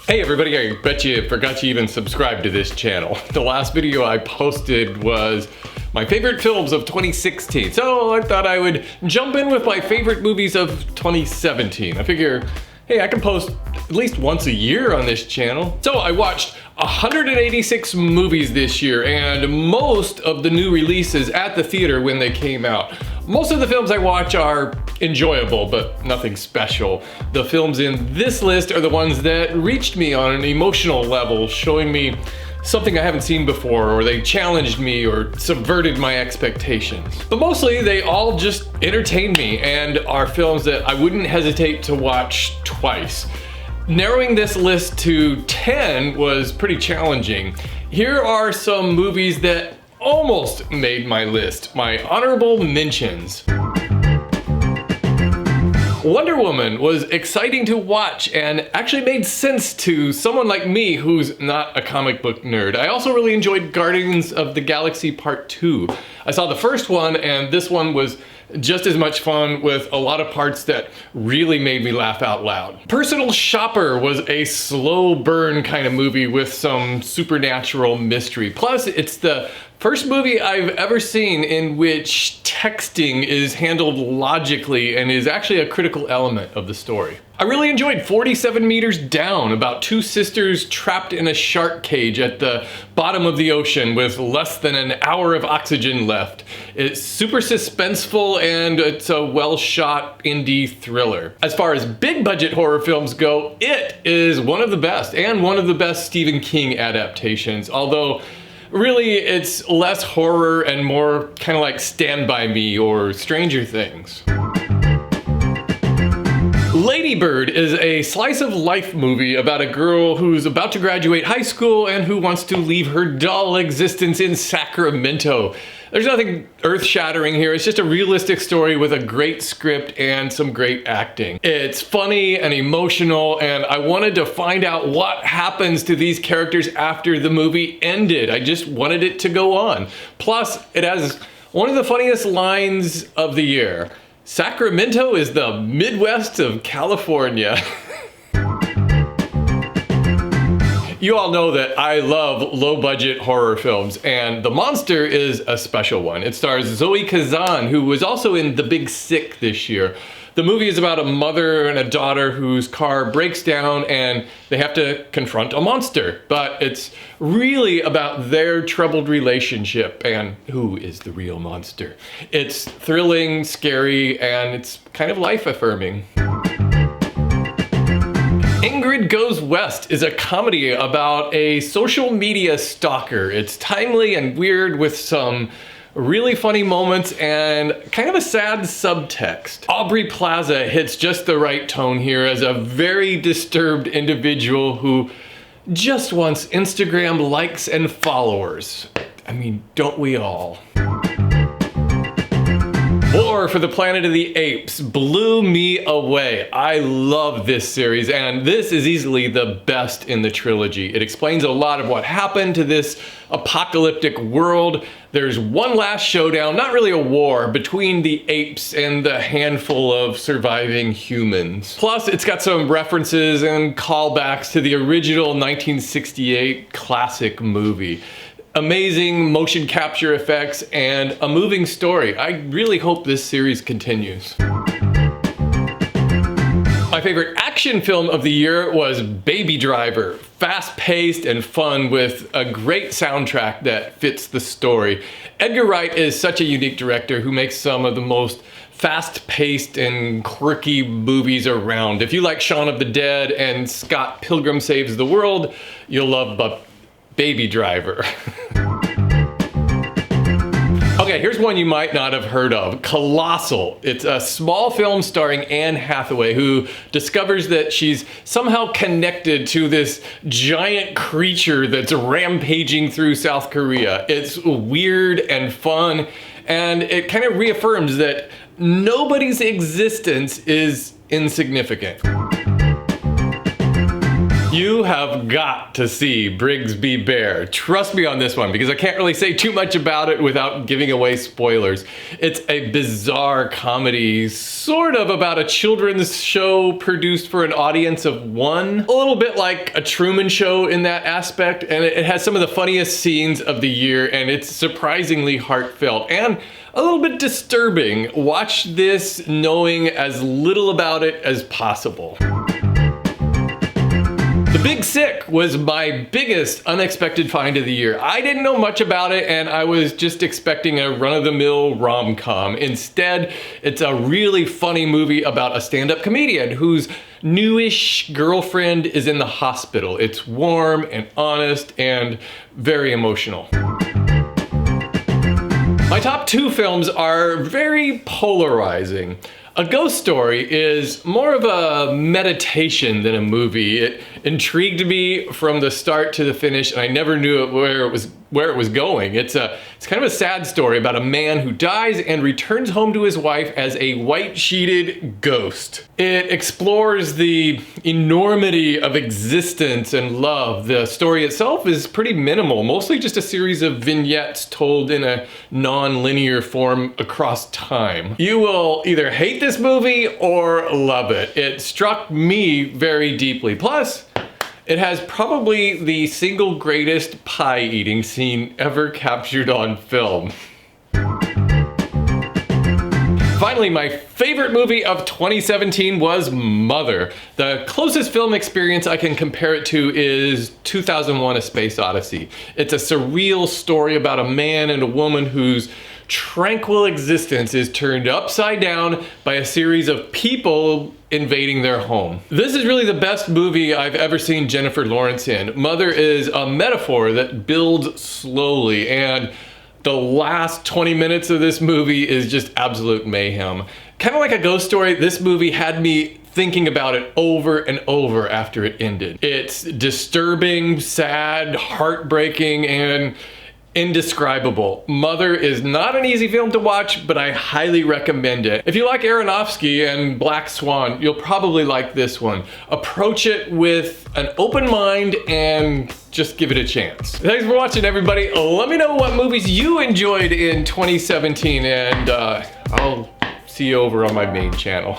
Hey everybody, I bet you forgot to even subscribe to this channel. The last video I posted was my favorite films of 2016, so I thought I would jump in with my favorite movies of 2017. I figure, hey, I can post at least once a year on this channel. So I watched 186 movies this year, and most of the new releases at the theater when they came out. Most of the films I watch are enjoyable, but nothing special. The films in this list are the ones that reached me on an emotional level, showing me something I haven't seen before, or they challenged me or subverted my expectations. But mostly they all just entertained me and are films that I wouldn't hesitate to watch twice. Narrowing this list to 10 was pretty challenging. Here are some movies that almost made my list, my honorable mentions. Wonder Woman was exciting to watch and actually made sense to someone like me who's not a comic book nerd. I also really enjoyed Guardians of the Galaxy Part 2. I saw the first one, and this one was just as much fun, with a lot of parts that really made me laugh out loud. Personal Shopper was a slow burn kind of movie with some supernatural mystery. Plus, it's the first movie I've ever seen in which texting is handled logically and is actually a critical element of the story. I really enjoyed 47 Meters Down, about two sisters trapped in a shark cage at the bottom of the ocean with less than an hour of oxygen left. It's super suspenseful and it's a well-shot indie thriller. As far as big budget horror films go, it is one of the best, and one of the best Stephen King adaptations, although really it's less horror and more kind of like Stand By Me or Stranger Things. Lady Bird is a slice of life movie about a girl who's about to graduate high school and who wants to leave her dull existence in Sacramento. There's nothing earth-shattering here. It's just a realistic story with a great script and some great acting. It's funny and emotional, and I wanted to find out what happens to these characters after the movie ended. I just wanted it to go on. Plus, it has one of the funniest lines of the year. Sacramento is the Midwest of California. You all know that I love low-budget horror films, and The Monster is a special one. It stars Zoe Kazan, who was also in The Big Sick this year. The movie is about a mother and a daughter whose car breaks down and they have to confront a monster. But it's really about their troubled relationship and who is the real monster. It's thrilling, scary, and it's kind of life-affirming. Ingrid Goes West is a comedy about a social media stalker. It's timely and weird with some really funny moments and kind of a sad subtext. Aubrey Plaza hits just the right tone here as a very disturbed individual who just wants Instagram likes and followers. I mean, don't we all? War for the Planet of the Apes blew me away. I love this series, and this is easily the best in the trilogy. It explains a lot of what happened to this apocalyptic world. There's one last showdown, not really a war, between the apes and the handful of surviving humans. Plus, it's got some references and callbacks to the original 1968 classic movie. Amazing motion capture effects and a moving story. I really hope this series continues. My favorite action film of the year was Baby Driver. Fast-paced and fun with a great soundtrack that fits the story. Edgar Wright is such a unique director who makes some of the most fast-paced and quirky movies around. If you like Shaun of the Dead and Scott Pilgrim Saves the World, you'll love Baby Driver. Okay, here's one you might not have heard of, Colossal. It's a small film starring Anne Hathaway, who discovers that she's somehow connected to this giant creature that's rampaging through South Korea. It's weird and fun, and it kind of reaffirms that nobody's existence is insignificant. You have got to see Briggs Be Bare. Trust me on this one, because I can't really say too much about it without giving away spoilers. It's a bizarre comedy, sort of about a children's show produced for an audience of one. A little bit like a Truman Show in that aspect, and it has some of the funniest scenes of the year, and it's surprisingly heartfelt and a little bit disturbing. Watch this knowing as little about it as possible. The Big Sick was my biggest unexpected find of the year. I didn't know much about it, and I was just expecting a run-of-the-mill rom-com. Instead, it's a really funny movie about a stand-up comedian whose newish girlfriend is in the hospital. It's warm and honest and very emotional. My top two films are very polarizing. A Ghost Story is more of a meditation than a movie. It intrigued me from the start to the finish, and I never knew where it was going. It's kind of a sad story about a man who dies and returns home to his wife as a white-sheeted ghost. It explores the enormity of existence and love. The story itself is pretty minimal, mostly just a series of vignettes told in a non-linear form across time. You will either hate this movie or love it. It struck me very deeply. Plus, it has probably the single greatest pie eating scene ever captured on film. Finally, my favorite movie of 2017 was Mother. The closest film experience I can compare it to is 2001: A Space Odyssey. It's a surreal story about a man and a woman whose tranquil existence is turned upside down by a series of people invading their home. This is really the best movie I've ever seen Jennifer Lawrence in. Mother is a metaphor that builds slowly, and the last 20 minutes of this movie is just absolute mayhem. Kind of like A Ghost Story, this movie had me thinking about it over and over after it ended. It's disturbing, sad, heartbreaking, and indescribable. Mother is not an easy film to watch, but I highly recommend it. If you like Aronofsky and Black Swan, you'll probably like this one. Approach it with an open mind and just give it a chance. Thanks for watching, everybody. Let me know what movies you enjoyed in 2017, and I'll see you over on my main channel.